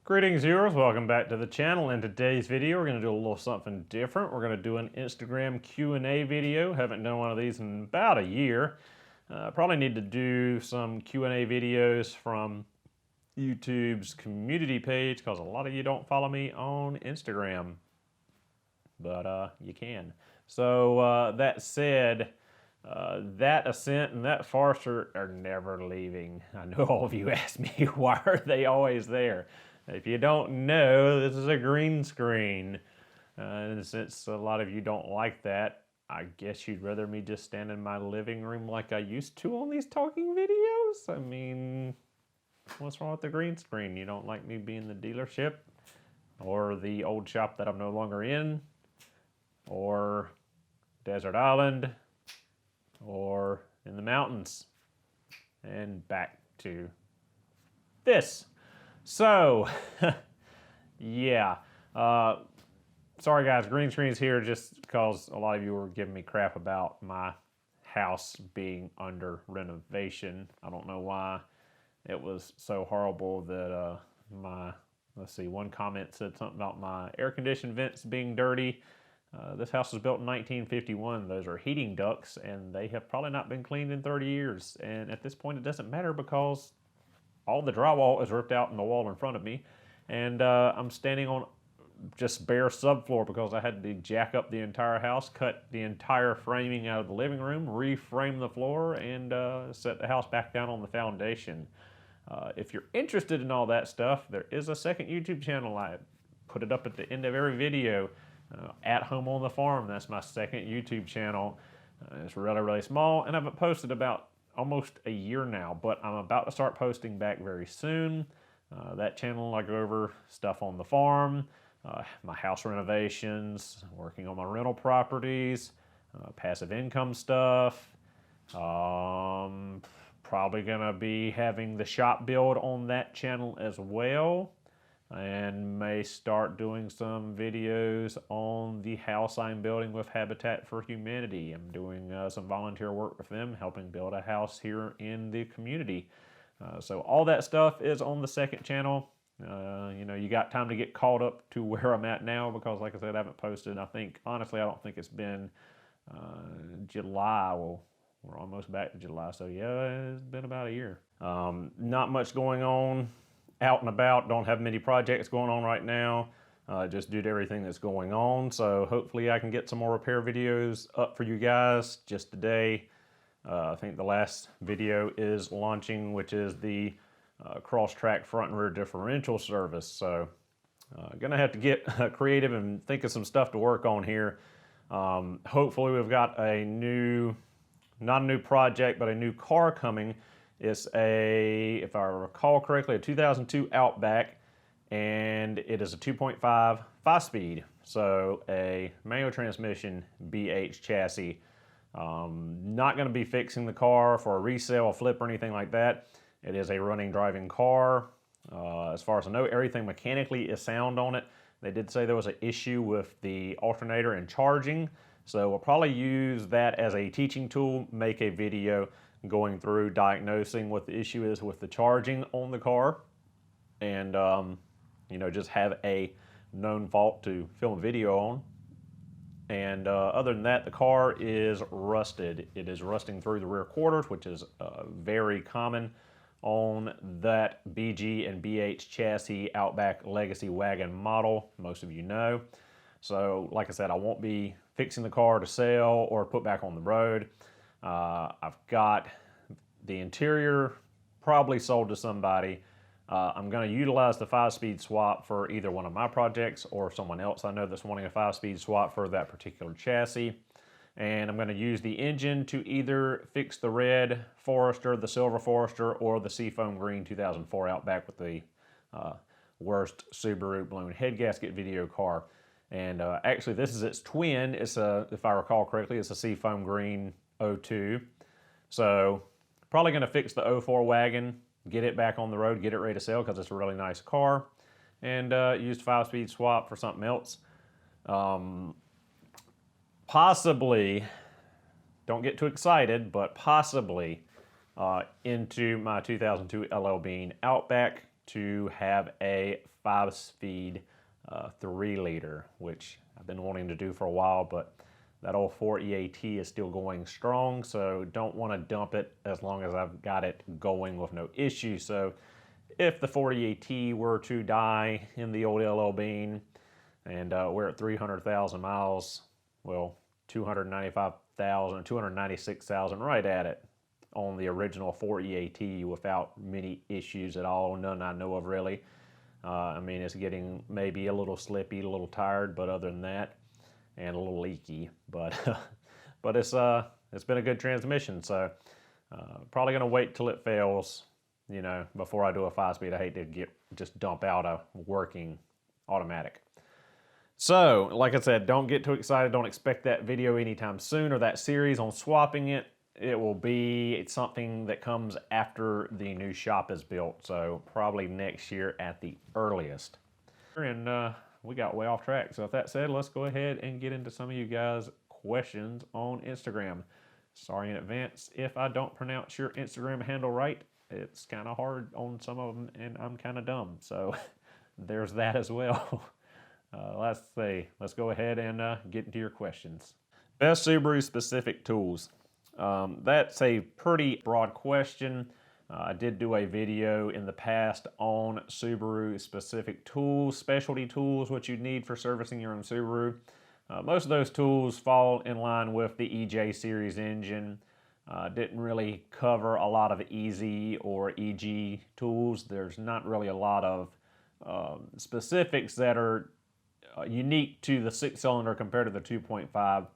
Greetings viewers, welcome back to the channel. In today's video we're going to do a little something different. We're going to do an Instagram Q&A video. Haven't done one of these in about a year. Probably need to do some Q&A videos from YouTube's community page because a lot of you don't follow me on Instagram. But you can. So that said, that Ascent and that Forester are never leaving. I know all of you ask me, why are they always there? If you don't know, this is a green screen. And since a lot of you don't like that, I guess you'd rather me just stand in my living room like I used to on these talking videos? I mean, what's wrong with the green screen? You don't like me being the dealership? Or the old shop that I'm no longer in? Or Desert Island? Or in the mountains? And back to this. So, yeah. Sorry guys, green screen's here just because a lot of you were giving me crap about my house being under renovation. I don't know why it was so horrible that one comment said something about my air conditioned vents being dirty. This house was built in 1951. Those are heating ducts, and they have probably not been cleaned in 30 years. And at this point, it doesn't matter because all the drywall is ripped out in the wall in front of me, and I'm standing on just bare subfloor because I had to jack up the entire house, cut the entire framing out of the living room, reframe the floor, and set the house back down on the foundation. If you're interested in all that stuff, there is a second YouTube channel. I put it up at the end of every video. At Home on the Farm, that's my second YouTube channel. It's really, really small, and I've posted about almost a year now, but I'm about to start posting back very soon. That channel, I go over stuff on the farm, my house renovations, working on my rental properties, passive income stuff. Probably gonna be having the shop build on that channel as well, and may start doing some videos on the house I'm building with Habitat for Humanity. I'm doing some volunteer work with them, helping build a house here in the community. So all that stuff is on the second channel. You got time to get caught up to where I'm at now because, like I said, I haven't posted. Honestly, I don't think it's been July. Well, we're almost back to July, so yeah, it's been about a year. Not much going on out and about. Don't have many projects going on right now, just due to everything that's going on. So hopefully I can get some more repair videos up for you guys. Just today, I think the last video is launching, which is the cross-track front and rear differential service. So gonna have to get creative and think of some stuff to work on here. Hopefully we've got a not a new project, but a new car coming. It's if I recall correctly, a 2002 Outback, and it is a 2.5 5-speed, so a manual transmission BH chassis. Not going to be fixing the car for a resale, a flip, or anything like that. It is a running, driving car. As far as I know, everything mechanically is sound on it. They did say there was an issue with the alternator and charging, so we'll probably use that as a teaching tool, make a video going through diagnosing what the issue is with the charging on the car, and just have a known fault to film a video on. And other than that, the car is rusted. It is rusting through the rear quarters, which is very common on that BG and BH chassis Outback Legacy wagon model, most of you know. So like I said, I won't be fixing the car to sell or put back on the road. I've got the interior probably sold to somebody. I'm going to utilize the 5-speed swap for either one of my projects or someone else I know that's wanting a 5-speed swap for that particular chassis. And I'm going to use the engine to either fix the red Forester, the silver Forester, or the Seafoam Green 2004 Outback with the worst Subaru balloon head gasket video car. And actually, this is its twin. It's if I recall correctly, it's a Seafoam Green 02. So probably going to fix the 04 wagon, get it back on the road, get it ready to sell because it's a really nice car, and used 5-speed swap for something else. Possibly, don't get too excited, but possibly into my 2002 LL Bean Outback to have a 5-speed 3-liter, which I've been wanting to do for a while, but that old 4EAT is still going strong, so don't want to dump it as long as I've got it going with no issue. So if the 4EAT were to die in the old LL Bean and we're at 300,000 miles, well, 295,000, 296,000 right at it on the original 4EAT without many issues at all, none I know of really. I mean, it's getting maybe a little slippy, a little tired, but other than that, and a little leaky, but but it's been a good transmission, so probably gonna wait till it fails, you know, before I do a 5-speed. I hate to just dump out a working automatic. So, like I said, don't get too excited. Don't expect that video anytime soon or that series on swapping it. It will be something that comes after the new shop is built, so probably next year at the earliest. And we got way off track. So with that said, let's go ahead and get into some of you guys' questions on Instagram. Sorry in advance if I don't pronounce your Instagram handle right. It's kind of hard on some of them, and I'm kind of dumb. So there's that as well. Let's see. Let's go ahead and get into your questions. Best Subaru specific tools. That's a pretty broad question. I did do a video in the past on Subaru specific tools, specialty tools, what you need for servicing your own Subaru. Most of those tools fall in line with the EJ series engine. Didn't really cover a lot of EZ or EG tools. There's not really a lot of specifics that are unique to the 6-cylinder compared to the 2.5.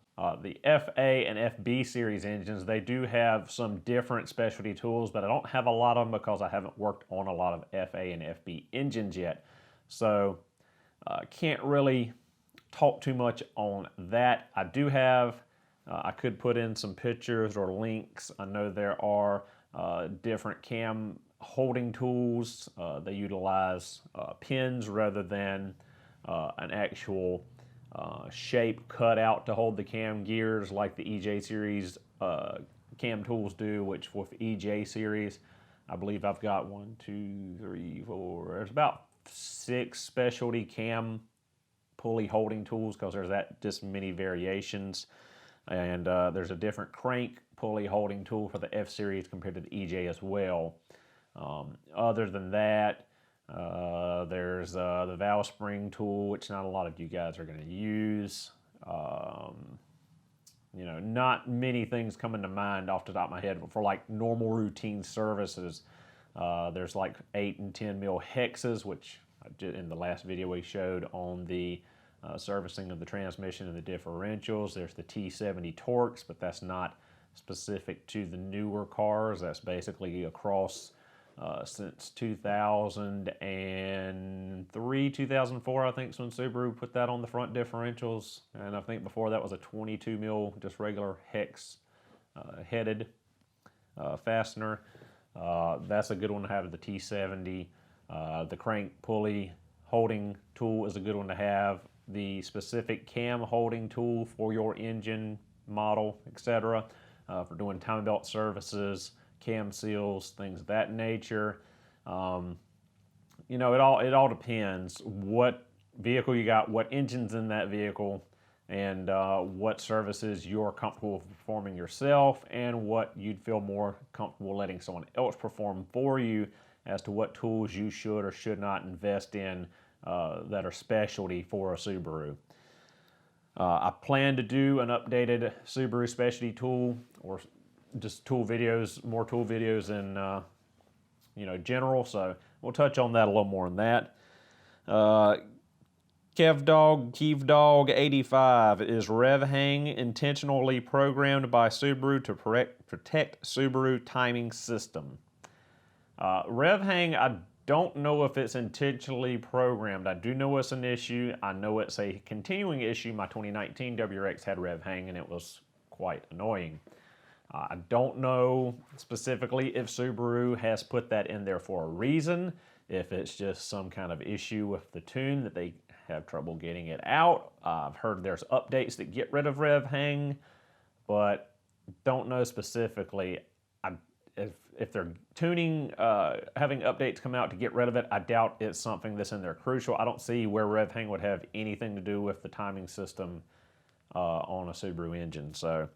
The FA and FB series engines, they do have some different specialty tools, but I don't have a lot of them because I haven't worked on a lot of FA and FB engines yet. So can't really talk too much on that. I do have, I could put in some pictures or links. I know there are different cam holding tools. They utilize pins rather than an actual shape cut out to hold the cam gears like the EJ series cam tools do, which with EJ series, I believe I've got 1, 2, 3, 4, there's about 6 specialty cam pulley holding tools because there's just many variations. And there's a different crank pulley holding tool for the F series compared to the EJ as well. Other than that, there's the valve spring tool, which not a lot of you guys are going to use. You know, not many things coming to mind off the top of my head, but for like normal routine services, there's like 8 and 10 mil hexes, which in the last video we showed on the servicing of the transmission and the differentials. There's the T70 Torx, but that's not specific to the newer cars. That's basically across since 2003, 2004, I think is when Subaru put that on the front differentials. And I think before that was a 22 mil, just regular hex headed fastener. That's a good one to have, the T70. The crank pulley holding tool is a good one to have. The specific cam holding tool for your engine model, etc., for doing timing belt services, cam seals, things of that nature. You know, it all depends what vehicle you got, what engine's in that vehicle, and what services you're comfortable performing yourself, and what you'd feel more comfortable letting someone else perform for you as to what tools you should or should not invest in that are specialty for a Subaru. I plan to do an updated Subaru specialty tool, or just tool videos, more tool videos in you know, general, so we'll touch on that a little more in that. KevDog85, is rev hang intentionally programmed by Subaru to protect Subaru timing system? Rev hang, I don't know if it's intentionally programmed. I do know it's an issue. I know it's a continuing issue. My 2019 WRX had rev hang and it was quite annoying. I don't know specifically if Subaru has put that in there for a reason, if it's just some kind of issue with the tune that they have trouble getting it out. I've heard there's updates that get rid of rev hang, but don't know specifically. if they're tuning, having updates come out to get rid of it, I doubt it's something that's in there crucial. I don't see where RevHang would have anything to do with the timing system on a Subaru engine. So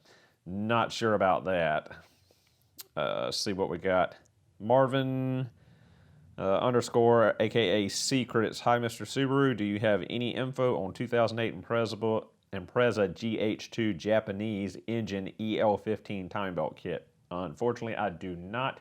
not sure about that. Let's see what we got. Marvin underscore, aka Secrets. Hi, Mr. Subaru. Do you have any info on 2008 Impreza GH2 Japanese engine EL15 time belt kit? Unfortunately, I do not.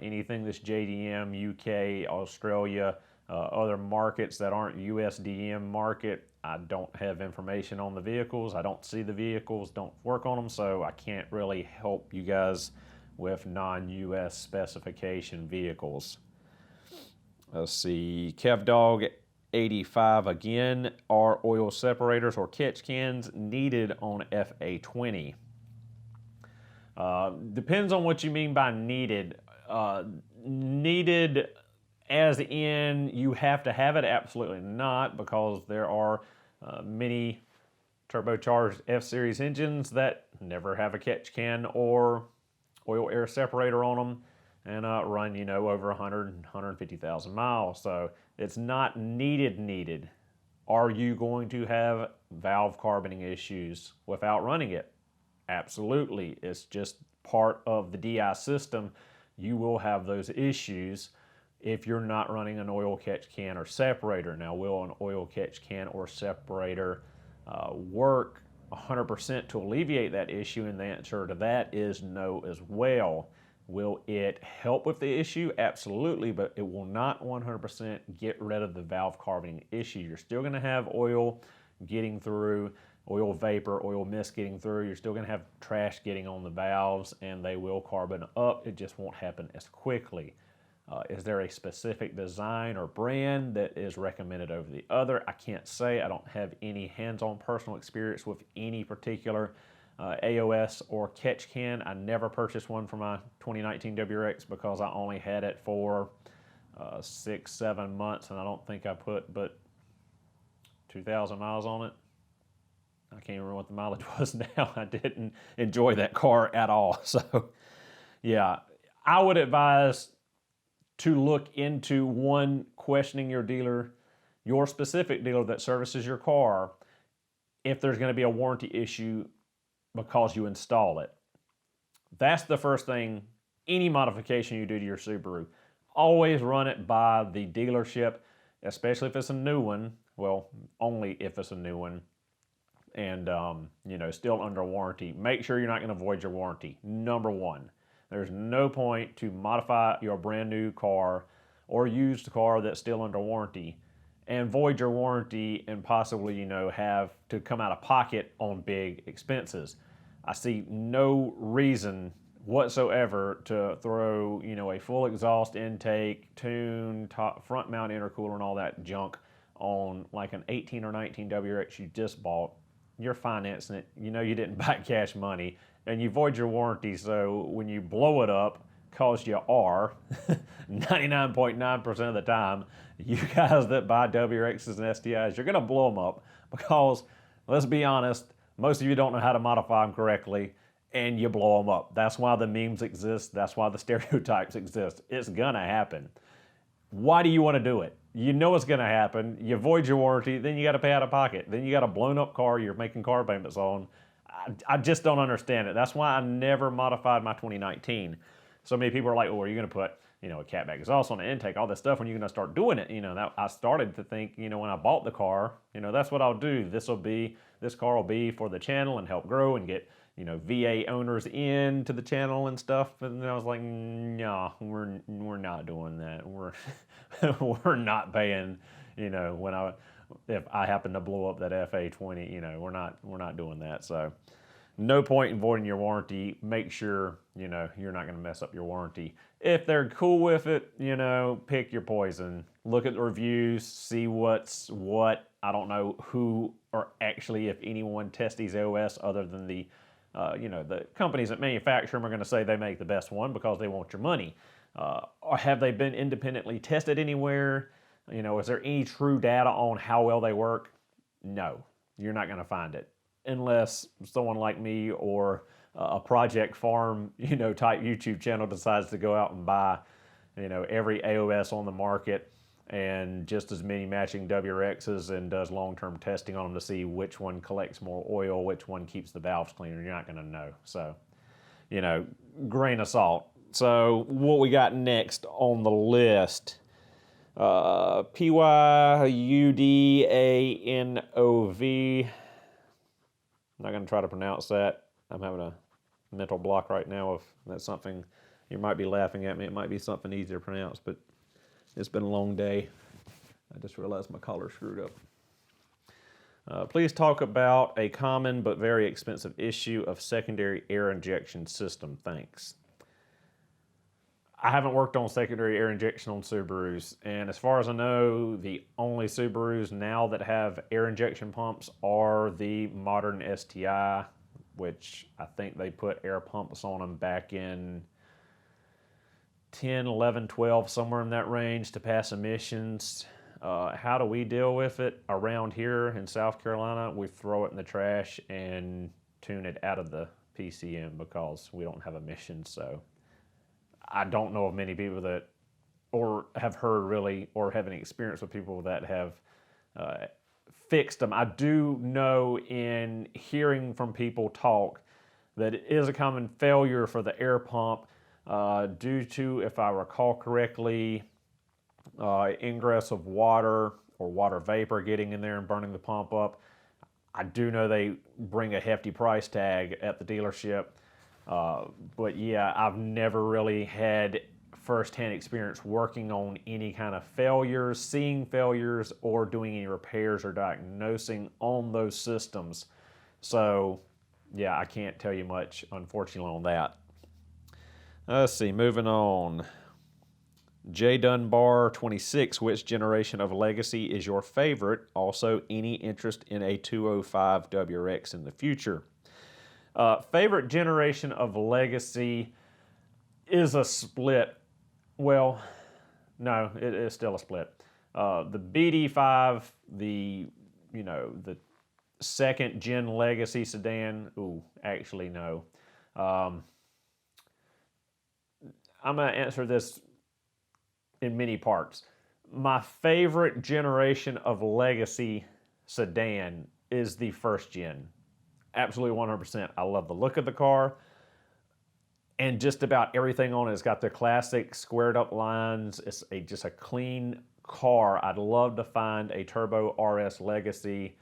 Anything that's JDM, UK, Australia, other markets that aren't USDM market, I don't have information on the vehicles. I don't see the vehicles, don't work on them, so I can't really help you guys with non-US specification vehicles. Let's see, KevDog85 again. Are oil separators or catch cans needed on FA20? Depends on what you mean by needed. Needed as in you have to have it? Absolutely not, because there are many turbocharged F-Series engines that never have a catch can or oil air separator on them and run, over 100, 150,000 miles. So it's not needed. Are you going to have valve carboning issues without running it? Absolutely. It's just part of the DI system. You will have those issues if you're not running an oil catch can or separator. Now, will an oil catch can or separator work 100% to alleviate that issue? And the answer to that is no as well. Will it help with the issue? Absolutely, but it will not 100% get rid of the valve carboning issue. You're still going to have oil getting through, oil vapor, oil mist getting through. You're still going to have trash getting on the valves, and they will carbon up. It just won't happen as quickly. Is there a specific design or brand that is recommended over the other? I can't say. I don't have any hands-on personal experience with any particular AOS or catch can. I never purchased one for my 2019 WRX because I only had it for 6-7 months, and I don't think I put but 2,000 miles on it. I can't remember what the mileage was now. I didn't enjoy that car at all. So, yeah, I would advise to look into, one, questioning your dealer, your specific dealer that services your car, if there's going to be a warranty issue because you install it. That's the first thing. Any modification you do to your Subaru, always run it by the dealership, especially if it's a new one. Well, only if it's a new one, and still under warranty. Make sure you're not going to void your warranty. Number one. There's no point to modify your brand new car or used car that's still under warranty and void your warranty and possibly, have to come out of pocket on big expenses. I see no reason whatsoever to throw, a full exhaust intake, tune, top, front mount intercooler and all that junk on like an 18 or 19 WRX you just bought. You're financing it. You didn't buy cash money. And you void your warranty, so when you blow it up, cause you are, 99.9% of the time, you guys that buy WRXs and STIs, you're going to blow them up because, let's be honest, most of you don't know how to modify them correctly, and you blow them up. That's why the memes exist. That's why the stereotypes exist. It's going to happen. Why do you want to do it? You know it's going to happen. You void your warranty, then you got to pay out of pocket. Then you got a blown up car you're making car payments on. I just don't understand it. That's why I never modified my 2019. So many people are like, well, are you going to put, a catback exhaust on the intake, all this stuff, when you're going to start doing it? I started to think, when I bought the car, that's what I'll do. This car will be for the channel and help grow and get, VA owners into the channel and stuff. And then I was like, no, we're not doing that. We're not paying, if I happen to blow up that FA20, we're not doing that. So no point in voiding your warranty. Make sure, you're not going to mess up your warranty. If they're cool with it, pick your poison. Look at the reviews, see what's what. I don't know who or actually if anyone tests these OS other than the companies that manufacture them are going to say they make the best one because they want your money. Or have they been independently tested anywhere? Is there any true data on how well they work? No, you're not going to find it. Unless someone like me or a project farm, type YouTube channel decides to go out and buy, every AOS on the market and just as many matching WRXs and does long-term testing on them to see which one collects more oil, which one keeps the valves cleaner, you're not going to know. So, grain of salt. So what we got next on the list, Pyudanov. I'm not going to try to pronounce that. I'm having a mental block right now if that's something you might be laughing at me. It might be something easier to pronounce, but it's been a long day. I just realized my collar screwed up. Please talk about a common but very expensive issue of secondary air injection system. Thanks. I haven't worked on secondary air injection on Subarus, and as far as I know, the only Subarus now that have air injection pumps are the modern STI, which I think they put air pumps on them back in 10, 11, 12, somewhere in that range to pass emissions. How do we deal with it around here in South Carolina? We throw it in the trash and tune it out of the PCM because we don't have emissions. So I don't know of many people that, or have heard really, or have any experience with people that have fixed them. I do know in hearing from people talk that it is a common failure for the air pump due to, if I recall correctly, ingress of water or water vapor getting in there and burning the pump up. I do know they bring a hefty price tag at the dealership. But yeah, I've never really had firsthand experience working on any kind of failures, seeing failures, or doing any repairs or diagnosing on those systems. So yeah, I can't tell you much, unfortunately, on that. Let's see, moving on. J Dunbar 26, which generation of Legacy is your favorite? Also, any interest in a 205 WRX in the future? Favorite generation of Legacy is a split. Well, no, it is still a split. The BD5, the second gen Legacy sedan. Ooh, actually no. I'm gonna answer this in many parts. My favorite generation of Legacy sedan is the first gen. Absolutely 100%. I love the look of the car and just about everything on it. It's got the classic squared up lines. It's just a clean car. I'd love to find a Turbo RS Legacy,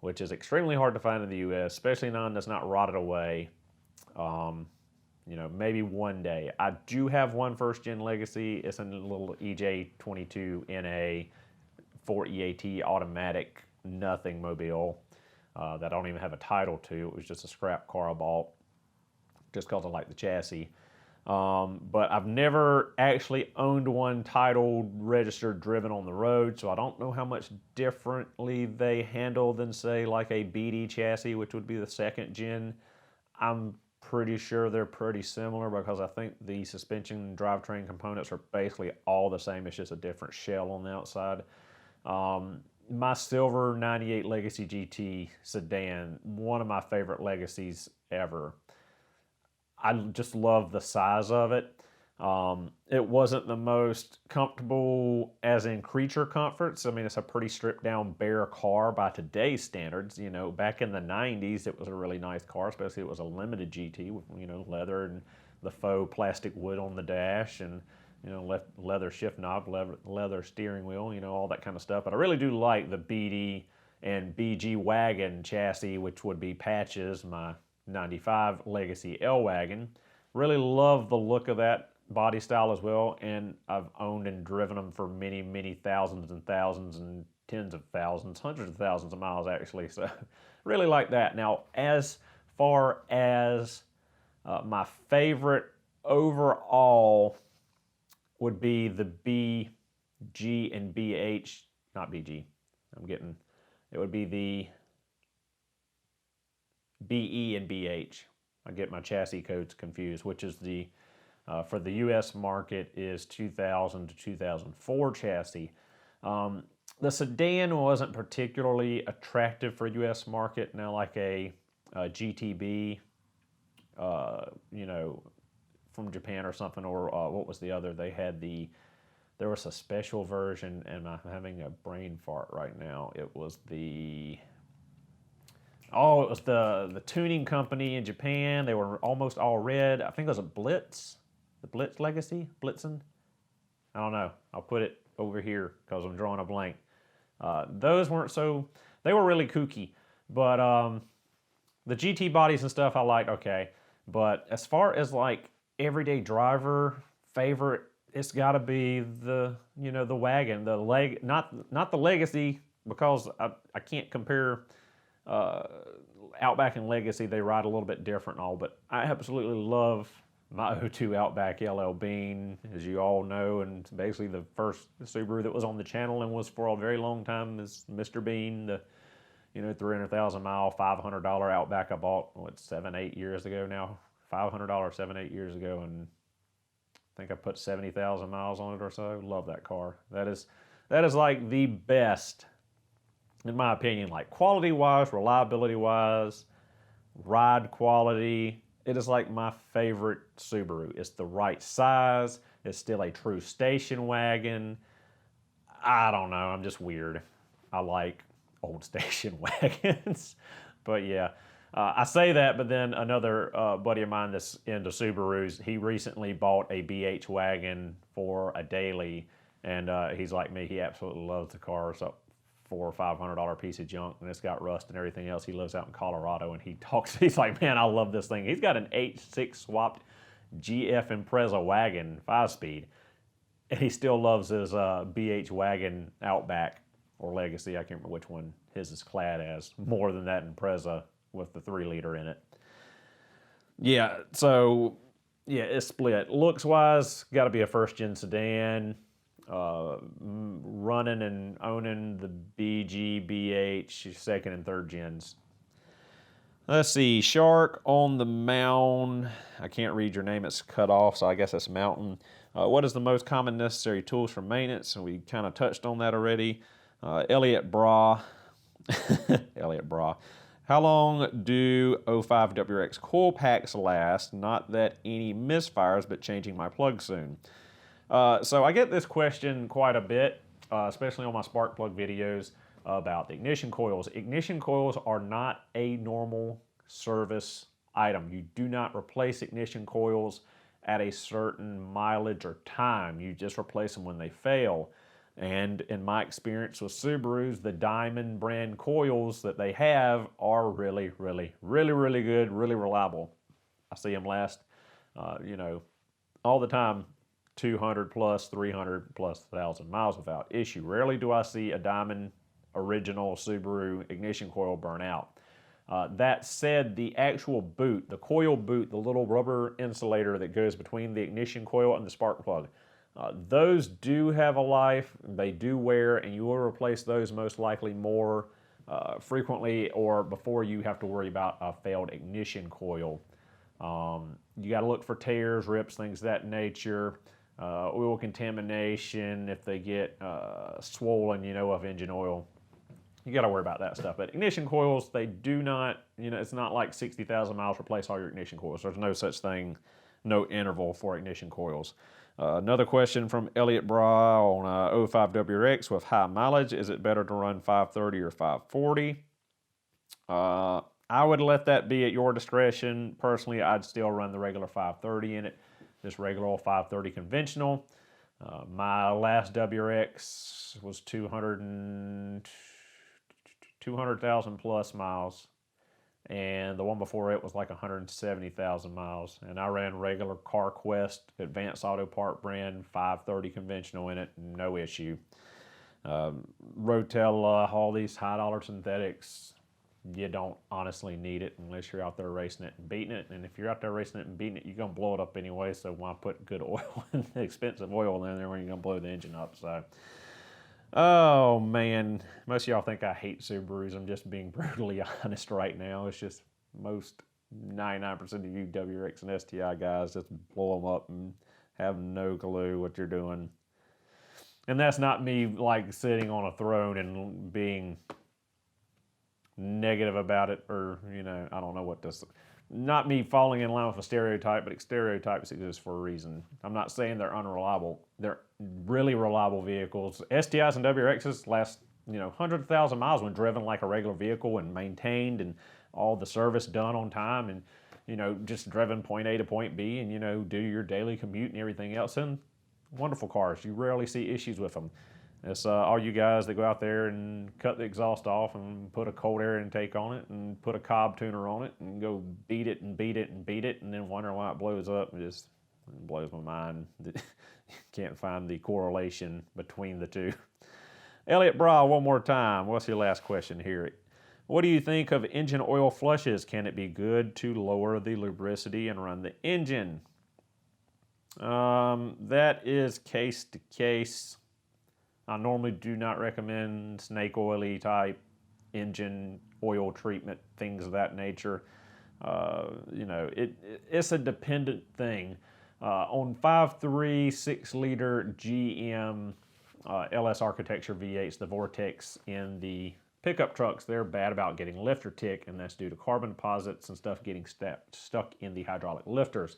which is extremely hard to find in the US, especially none that's not rotted away. Maybe one day. I do have one first gen Legacy. It's a little EJ22 NA 4 EAT automatic nothing mobile that I don't even have a title to. It was just a scrap car I bought just because I like the chassis. But I've never actually owned one titled, registered, driven on the road, so I don't know how much differently they handle than, say, like a BD chassis, which would be the second gen. I'm pretty sure they're pretty similar because I think the suspension and drivetrain components are basically all the same. It's just a different shell on the outside. My silver 98 Legacy GT sedan, one of my favorite Legacies ever. I just love the size of it. It wasn't the most comfortable as in creature comforts. I mean, it's a pretty stripped down bare car by today's standards. Back in the 90s, it was a really nice car, especially it was a limited GT with, leather and the faux plastic wood on the dash and, leather shift knob, leather steering wheel, all that kind of stuff. But I really do like the BD and BG wagon chassis, which would be Patches, my 95 Legacy L-Wagon. Really love the look of that body style as well, and I've owned and driven them for many, many thousands and thousands and tens of thousands, hundreds of thousands of miles actually, so really like that. Now, as far as my favorite overall would be the BG and BH, not BG, it would be the BE and BH. I get my chassis codes confused, which is the for the U.S. market is 2000 to 2004 chassis. The sedan wasn't particularly attractive for U.S. market. Now, like a GTB you know, from Japan or something, or what was the other? There was a special version, and I'm having a brain fart right now. It was the tuning company in Japan. They were almost all red. I think it was a Blitz, the Blitz Legacy, Blitzen. I don't know. I'll put it over here because I'm drawing a blank. Those weren't so, they were really kooky, but the GT bodies and stuff I liked, okay. But as far as like everyday driver favorite, it's got to be the, you know, the wagon, the leg, not the Legacy, because I can't compare Outback and Legacy. They ride a little bit different and all, but I absolutely love my '02 Outback LL Bean, as you all know, and basically the first Subaru that was on the channel and was for a very long time is Mr. Bean, the, you know, 300,000 mile, $500 Outback I bought, what, 7-8 years ago now? $500 7-8 years ago, and I think I put 70,000 miles on it or so. Love that car. That is like the best, in my opinion, like quality-wise, reliability-wise, ride quality. It is like my favorite Subaru. It's the right size. It's still a true station wagon. I don't know. I'm just weird. I like old station wagons. But yeah, I say that, but then another buddy of mine that's into Subarus, he recently bought a BH wagon for a daily, and he's like me. He absolutely loves the car. So $400 or $500 piece of junk, and it's got rust and everything else. He lives out in Colorado, and he's like, man, I love this thing. He's got an H6 swapped GF Impreza wagon, 5-speed, and he still loves his BH wagon Outback or Legacy. I can't remember which one his is clad as, more than that Impreza with the 3-liter in it. Yeah, so yeah, it's split. Looks-wise, got to be a first-gen sedan. Running and owning the BG, BH, second and third gens. Let's see, Shark on the Mound. I can't read your name, it's cut off, so I guess that's Mountain. What is the most common necessary tools for maintenance? And we kind of touched on that already. Elliot Bra. Elliot Bra. How long do 05 WRX coil packs last? Not that any misfires, but changing my plug soon. So I get this question quite a bit, especially on my spark plug videos about the ignition coils. Ignition coils are not a normal service item. You do not replace ignition coils at a certain mileage or time. You just replace them when they fail. And in my experience with Subarus, the Diamond brand coils that they have are really, really, really, really good, really reliable. I see them last, you know, all the time. 200 plus, 300 plus 1,000 miles without issue. Rarely do I see a Diamond original Subaru ignition coil burn out. That said, the actual boot, the coil boot, the little rubber insulator that goes between the ignition coil and the spark plug, those do have a life. They do wear, and you will replace those most likely more frequently or before you have to worry about a failed ignition coil. You got to look for tears, rips, things of that nature. Oil contamination, if they get swollen, you know, of engine oil. You got to worry about that stuff. But ignition coils, they do not, you know, it's not like 60,000 miles replace all your ignition coils. There's no such thing, no interval for ignition coils. Another question from Elliot Bra on 05 WRX with high mileage. Is it better to run 530 or 540? I would let that be at your discretion. Personally, I'd still run the regular 530 in it. Just regular old 530 conventional. My last WRX was 200,000 plus miles, and the one before it was like 170,000 miles. And I ran regular CarQuest Advanced Auto Part brand 530 conventional in it, no issue. Rotella, all these high dollar synthetics, you don't honestly need it unless you're out there racing it and beating it. And if you're out there racing it and beating it, you're going to blow it up anyway. So why put good oil and expensive oil in there when you're going to blow the engine up? So, oh man, most of y'all think I hate Subarus. I'm just being brutally honest right now. It's just most 99% of you WRX and STI guys just blow them up and have no clue what you're doing. And that's not me like sitting on a throne and being negative about it, or, you know, I don't know what this, not me falling in line with a stereotype, but stereotypes exist for a reason. I'm not saying they're unreliable. They're really reliable vehicles. STIs and WRXs last, 100,000 miles when driven like a regular vehicle and maintained and all the service done on time and, just driven point A to point B and, do your daily commute and everything else. And wonderful cars. You rarely see issues with them. It's all you guys that go out there and cut the exhaust off and put a cold air intake on it and put a Cobb tuner on it and go beat it and beat it and beat it and then wonder why it blows up. It just blows my mind that you can't find the correlation between the two. Elliot Bra, one more time. What's your last question here? What do you think of engine oil flushes? Can it be good to lower the lubricity and run the engine? That is case to case. I normally do not recommend snake oily type engine oil treatment, things of that nature. It's a dependent thing. On 5.3 6-liter GM LS architecture V8s, the Vortex in the pickup trucks, they're bad about getting lifter tick, and that's due to carbon deposits and stuff getting stuck in the hydraulic lifters.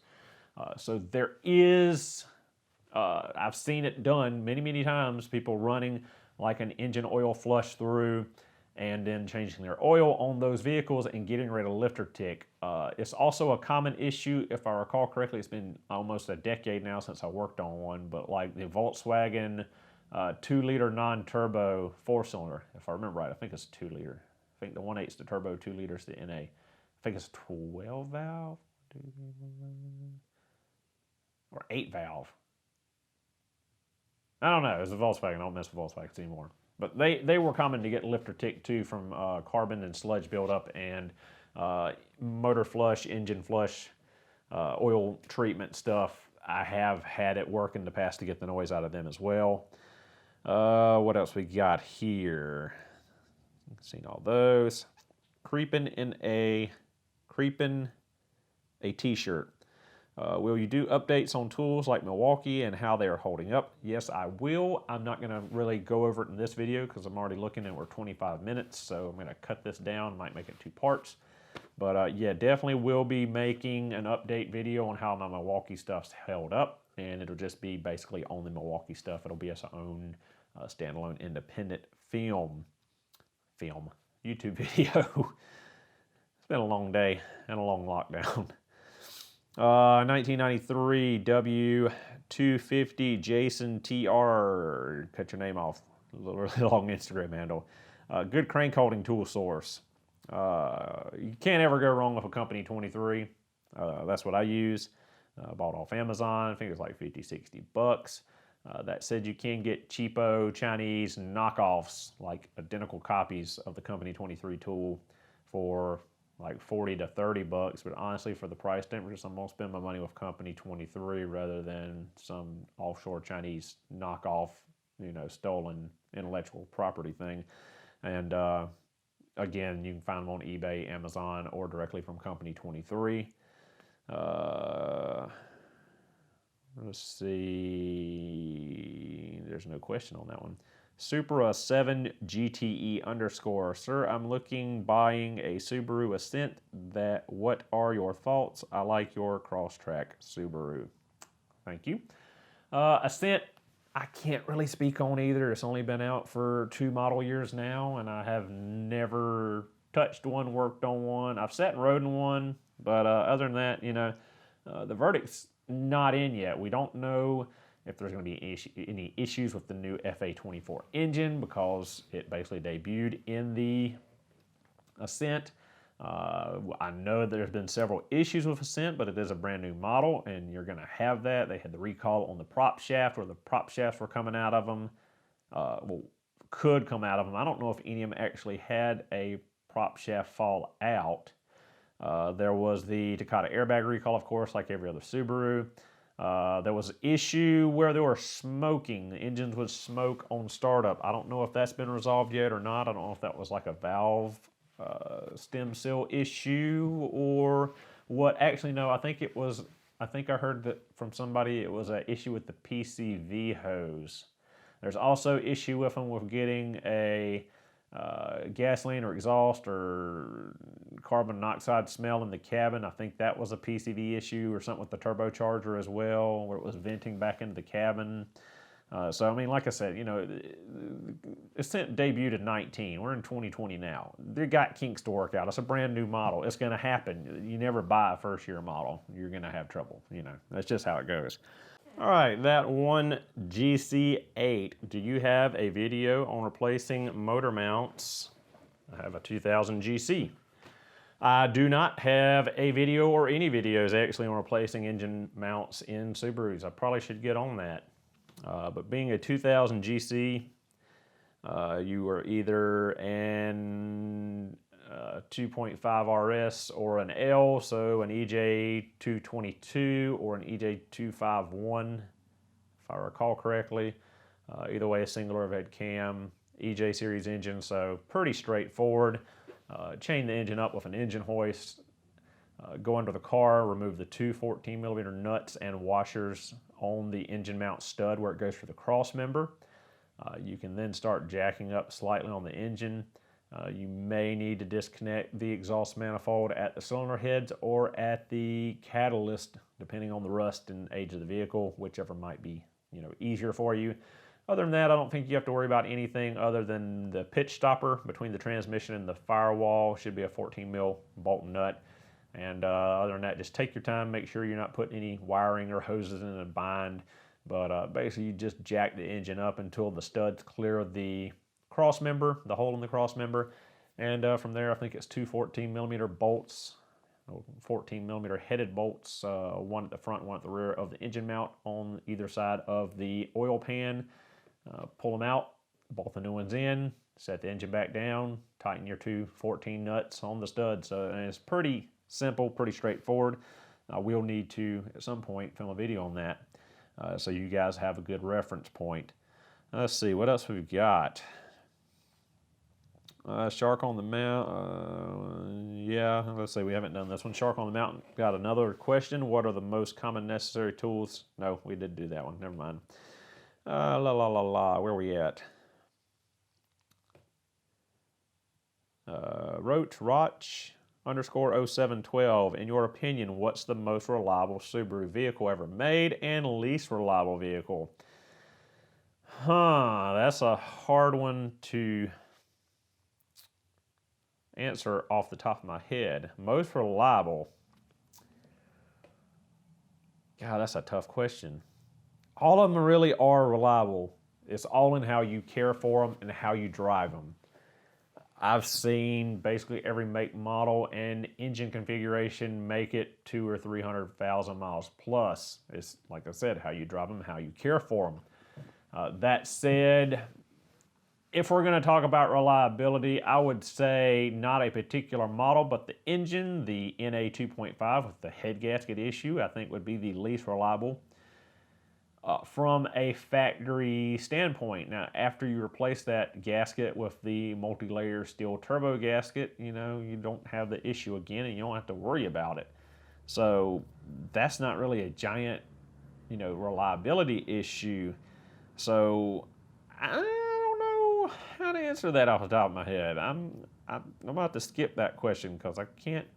So there is, I've seen it done many, many times, people running like an engine oil flush through and then changing their oil on those vehicles and getting rid of lifter tick. It's also a common issue, if I recall correctly, it's been almost a decade now since I worked on one, but like the Volkswagen 2-liter non-turbo 4-cylinder, if I remember right, I think it's 2-liter. I think the 1.8's the turbo, 2 liters the NA. I think it's 12 valve or 8 valve. I don't know. It's a Volkswagen. I don't mess with Volkswagens anymore. But they were common to get lifter tick too from carbon and sludge buildup and motor flush, engine flush, oil treatment stuff. I have had it work in the past to get the noise out of them as well. What else we got here? Seen all those. Creeping a t-shirt. Will you do updates on tools like Milwaukee and how they are holding up? Yes, I will. I'm not going to really go over it in this video because I'm already looking and we're 25 minutes, so I'm going to cut this down, might make it 2 parts. But yeah, definitely will be making an update video on how my Milwaukee stuff's held up, and it'll just be basically only Milwaukee stuff. It'll be its own standalone independent YouTube video. It's been a long day and a long lockdown. 1993 W250 Jason TR. Cut your name off. A little really long Instagram handle. Good crank holding tool source. You can't ever go wrong with a Company 23. That's what I use. Bought off Amazon. I think it's like 50, 60 bucks. That said, you can get cheapo Chinese knockoffs, like identical copies of the Company 23 tool for like 40 to 30 bucks. But honestly, for the price difference, I'm going to spend my money with Company 23 rather than some offshore Chinese knockoff, stolen intellectual property thing. And again, you can find them on eBay, Amazon, or directly from Company 23. Let's see. There's no question on that one. Supra 7 GTE _ Sir, I'm buying a Subaru Ascent. What are your thoughts? I like your cross-track Subaru. Thank you. Ascent, I can't really speak on either. It's only been out for 2 model years now, and I have never touched one, worked on one. I've sat and rode in one, but other than that, the verdict's not in yet. We don't know if there's going to be any issues with the new FA24 engine because it basically debuted in the Ascent. I know there's been several issues with Ascent, but it is a brand new model, and you're going to have that. They had the recall on the prop shaft, where the prop shafts were coming out of them. Could come out of them. I don't know if any of them actually had a prop shaft fall out. There was the Takata airbag recall, of course, like every other Subaru. There was an issue where they were smoking. The engines would smoke on startup. I don't know if that's been resolved yet or not. I don't know if that was like a valve stem seal issue or what. Actually, no, I think I heard that from somebody it was an issue with the PCV hose. There's also issue with them with getting a gasoline or exhaust or carbon monoxide smell in the cabin. I think that was a PCV issue or something with the turbocharger as well, where it was venting back into the cabin. So, I mean, like I said, you know, Ascent debuted in 19. We're in 2020 now. They got kinks to work out. It's a brand new model. It's going to happen. You never buy a first-year model. You're going to have trouble, you know. That's just how it goes. All right, that one GC8. Do you have a video on replacing motor mounts? I have a 2000 GC. I do not have a video or any videos actually on replacing engine mounts in Subarus. I probably should get on that. But being a 2000 GC, you are either an 2.5 RS or an L, so an EJ222 or an EJ251, if I recall correctly. Either way, a single overhead cam, EJ series engine, so pretty straightforward. Chain the engine up with an engine hoist, go under the car, remove the two 14mm nuts and washers on the engine mount stud where it goes for the cross member. You can then start jacking up slightly on the engine. You may need to disconnect the exhaust manifold at the cylinder heads or at the catalyst, depending on the rust and age of the vehicle, whichever might be, you know, easier for you. Other than that, I don't think you have to worry about anything other than the pitch stopper between the transmission and the firewall. Should be a 14mm bolt nut. And other than that, just take your time, make sure you're not putting any wiring or hoses in a bind. But basically, you just jack the engine up until the studs clear of the cross member, the hole in the cross member. And from there, I think it's two 14mm bolts, 14mm headed bolts, one at the front, one at the rear of the engine mount on either side of the oil pan. Pull them out, bolt the new ones in, set the engine back down, tighten your two 14 nuts on the stud. So and it's pretty simple, pretty straightforward. We'll need to, at some point, film a video on that so you guys have a good reference point. Let's see, what else we've got? Shark on the Mount, yeah, let's see, we haven't done this one. Shark on the Mountain got another question. What are the most common necessary tools? No, we did do that one, never mind. Where are we at? Roch _ 0712. In your opinion, what's the most reliable Subaru vehicle ever made and least reliable vehicle? That's a hard one to answer off the top of my head. Most reliable. God, that's a tough question. All of them really are reliable. It's all in how you care for them and how you drive them. I've seen basically every make, model, and engine configuration make it 200,000 or 300,000 miles plus. It's, like I said, how you drive them, how you care for them. That said, if we're going to talk about reliability, I would say not a particular model, but the engine, the NA 2.5 with the head gasket issue, I think would be the least reliable. From a factory standpoint. Now, after you replace that gasket with the multi-layer steel turbo gasket, you know, you don't have the issue again and you don't have to worry about it. So that's not really a giant, you know, reliability issue. So I don't know how to answer that off the top of my head. I'm about to skip that question because I can't,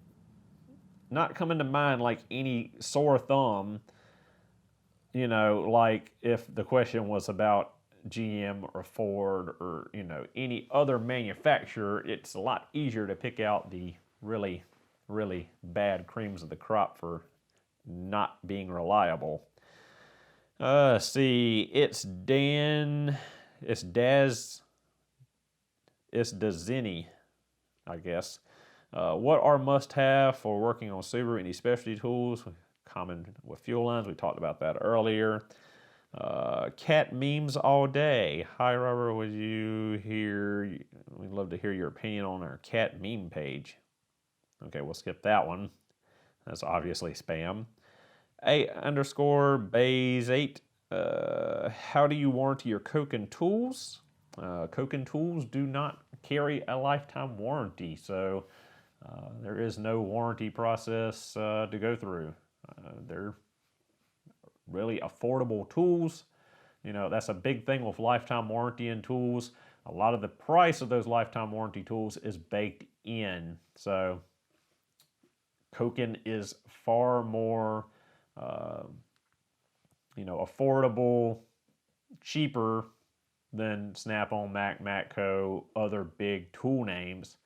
not coming to mind like any sore thumb. You know, like if the question was about GM or Ford or, you know, any other manufacturer, it's a lot easier to pick out the really, really bad creams of the crop for not being reliable. See, it's Dazini, I guess. What are must-have for working on Subaru? Any specialty tools? Common with fuel lines, we talked about that earlier. Cat memes all day. Hi, Robert, would you hear? We'd love to hear your opinion on our cat meme page. Okay, we'll skip that one. That's obviously spam. A_Bays8. How do you warranty your Koken tools? Koken tools do not carry a lifetime warranty, so there is no warranty process to go through. They're really affordable tools. You know, that's a big thing with lifetime warranty and tools. a lot of the price of those lifetime warranty tools is baked in. So Koken is far more, affordable, cheaper than Snap-on, Matco, other big tool names.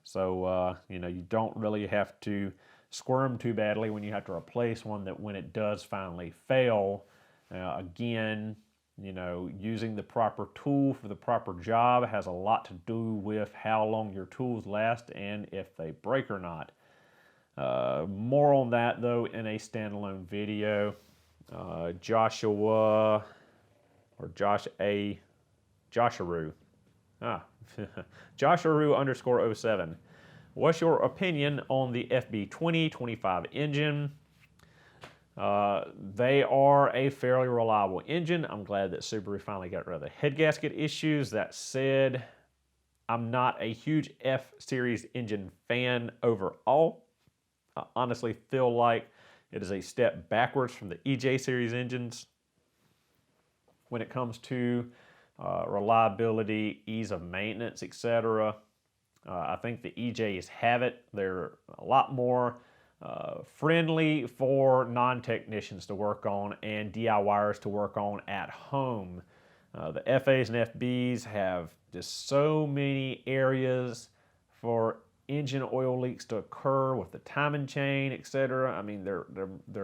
So, you don't really have to squirm too badly when you have to replace one that when it does finally fail. Again, using the proper tool for the proper job has a lot to do with how long your tools last and if they break or not. More on that, though, in a standalone video. Josharu. Josharu_07. What's your opinion on the FB2025 engine? They are a fairly reliable engine. I'm glad that Subaru finally got rid of the head gasket issues. That said, I'm not a huge F-Series engine fan overall. I honestly feel like it is a step backwards from the EJ Series engines when it comes to reliability, ease of maintenance, etc. I think the EJs have it. They're a lot more friendly for non-technicians to work on and DIYers to work on at home. The FAs and FBs have just so many areas for engine oil leaks to occur with the timing chain, etc. I mean, they're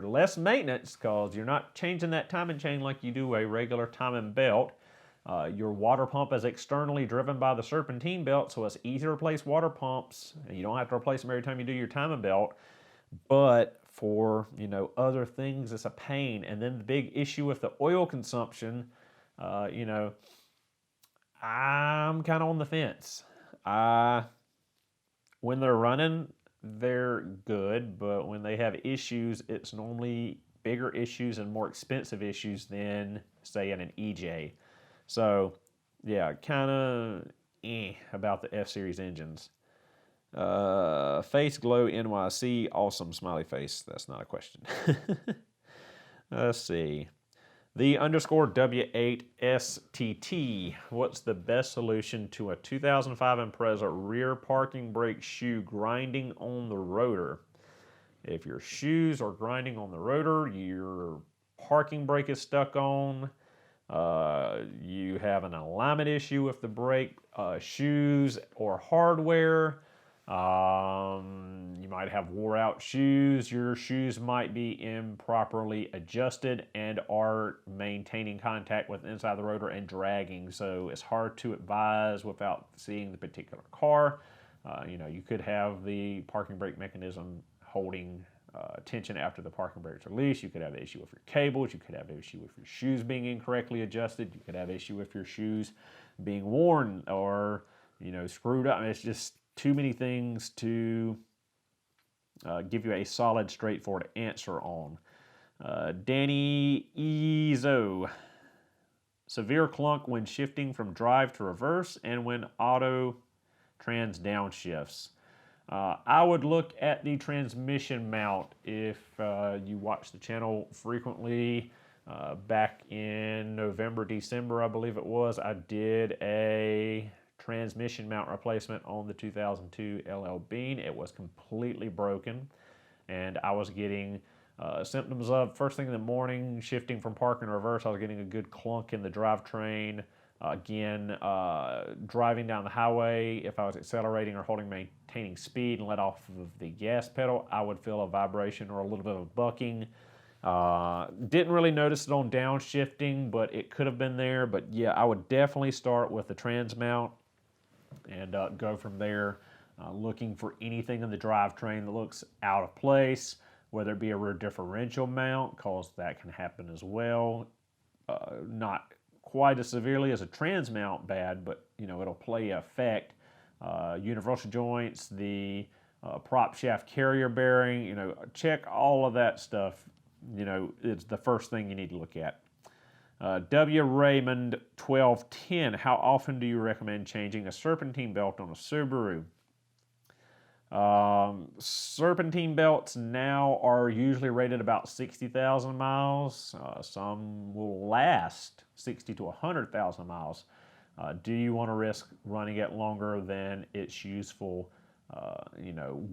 less maintenance because you're not changing that timing chain like you do a regular timing belt. Your water pump is externally driven by the serpentine belt, so it's easy to replace water pumps, and you don't have to replace them every time you do your timing belt. But for other things, it's a pain. And then the big issue with the oil consumption, I'm kind of on the fence. When they're running, they're good, but when they have issues, it's normally bigger issues and more expensive issues than, say, in an EJ. So, yeah, kind of about the F-Series engines. Face Glow NYC, awesome smiley face. That's not a question. Let's see. The _W8 STT. What's the best solution to a 2005 Impreza rear parking brake shoe grinding on the rotor? If your shoes are grinding on the rotor, your parking brake is stuck on, you have an alignment issue with the brake, shoes, or hardware. You might have wore out shoes. Your shoes might be improperly adjusted and are maintaining contact with the inside of the rotor and dragging. So it's hard to advise without seeing the particular car. You could have the parking brake mechanism holding tension after the parking brake's release. You could have an issue with your cables. You could have an issue with your shoes being incorrectly adjusted. You could have an issue with your shoes being worn or, screwed up. I mean, it's just too many things to give you a solid, straightforward answer on. Danny Ezo. Severe clunk when shifting from drive to reverse and when auto trans downshifts. I would look at the transmission mount if you watch the channel frequently. Back in November, December, I believe it was, I did a transmission mount replacement on the 2002 LL Bean. It was completely broken, and I was getting symptoms of first thing in the morning, shifting from park and reverse. I was getting a good clunk in the drivetrain. Again, driving down the highway, if I was accelerating or maintaining speed and let off of the gas pedal, I would feel a vibration or a little bit of bucking. Didn't really notice it on downshifting, but it could have been there. But yeah, I would definitely start with the trans mount and go from there, looking for anything in the drivetrain that looks out of place, whether it be a rear differential mount, because that can happen as well. Not quite as severely as a trans mount bad, but it'll play effect. Universal joints, the prop shaft carrier bearing, check all of that stuff. It's the first thing you need to look at. W. Raymond 1210. How often do you recommend changing a serpentine belt on a Subaru? Serpentine belts now are usually rated about 60,000 miles. Some will last 60 to 100,000 miles. Do you want to risk running it longer than its useful,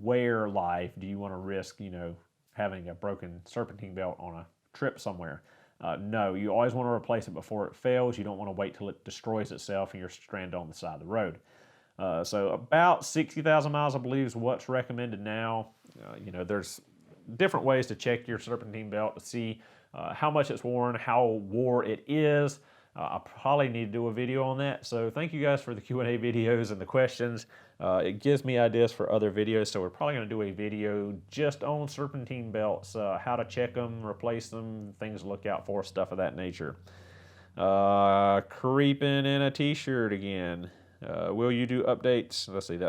wear life? Do you want to risk, having a broken serpentine belt on a trip somewhere? No, you always want to replace it before it fails. You don't want to wait till it destroys itself and you're stranded on the side of the road. So about 60,000 miles, I believe, is what's recommended now. There's different ways to check your serpentine belt to see how much it's worn, how wore it is. I probably need to do a video on that. So thank you guys for the Q&A videos and the questions. It gives me ideas for other videos. So we're probably going to do a video just on serpentine belts, how to check them, replace them, things to look out for, stuff of that nature. Creeping in a t-shirt again. Will you do updates? Let's see,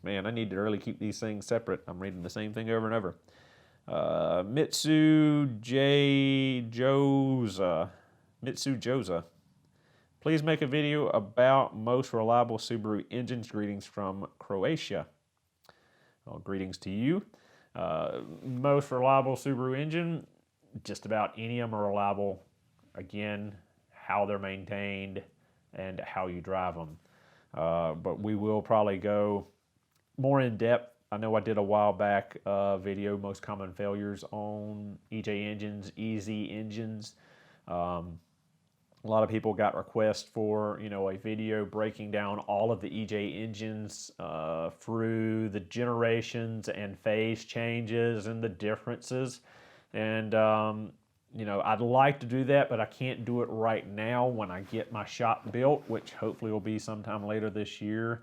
man, I need to really keep these things separate. I'm reading the same thing over and over. Mitsu Joza. Please make a video about most reliable Subaru engines. Greetings from Croatia. Well, greetings to you. Most reliable Subaru engine, just about any of them are reliable. Again, how they're maintained and how you drive them. But we will probably go more in depth. I know I did a while back video, most common failures on EJ engines, EZ engines. A lot of people got requests for, a video breaking down all of the EJ engines through the generations and phase changes and the differences. And, I'd like to do that, but I can't do it right now when I get my shop built, which hopefully will be sometime later this year.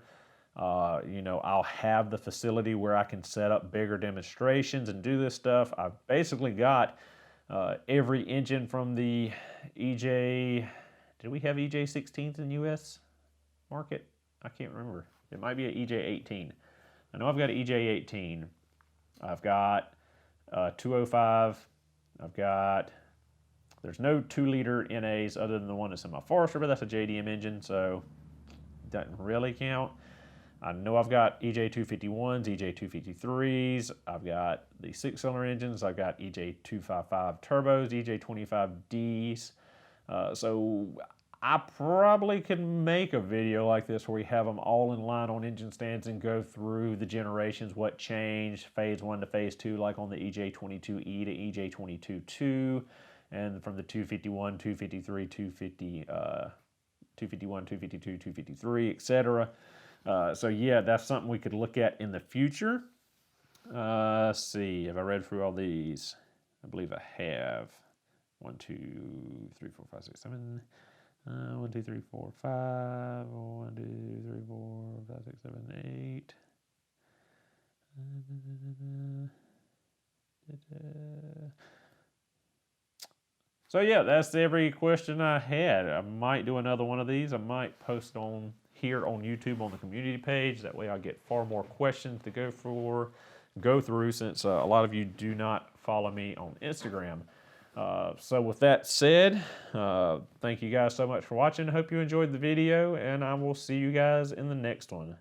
I'll have the facility where I can set up bigger demonstrations and do this stuff. I've basically got every engine from the EJ, did we have EJ 16s in U.S. market? I can't remember. It might be an EJ 18. I know I've got an EJ 18. I've got 205. There's no 2-liter NAs other than the one that's in my Forester, but that's a JDM engine, so it doesn't really count. I know I've got EJ 251s, EJ 253s. I've got the 6-cylinder engines. I've got EJ 255 turbos, EJ 25Ds. So I probably could make a video like this where we have them all in line on engine stands and go through the generations, what changed, phase 1 to phase 2, like on the EJ 22E to EJ 22-2, and from the 251, 253, 251, 252, 253, etc. So yeah, that's something we could look at in the future. Let's see, have I read through all these? I believe I have. 1, 2, 3, 4, 5, 6, 7. 1, 2, 3, 4, 5. 1, 2, 3, 4, 5, 6, 7, 8. So yeah, that's every question I had. I might do another one of these. I might post on here on YouTube on the community page. That way I get far more questions to go through since a lot of you do not follow me on Instagram. So with that said, thank you guys so much for watching. I hope you enjoyed the video, and I will see you guys in the next one.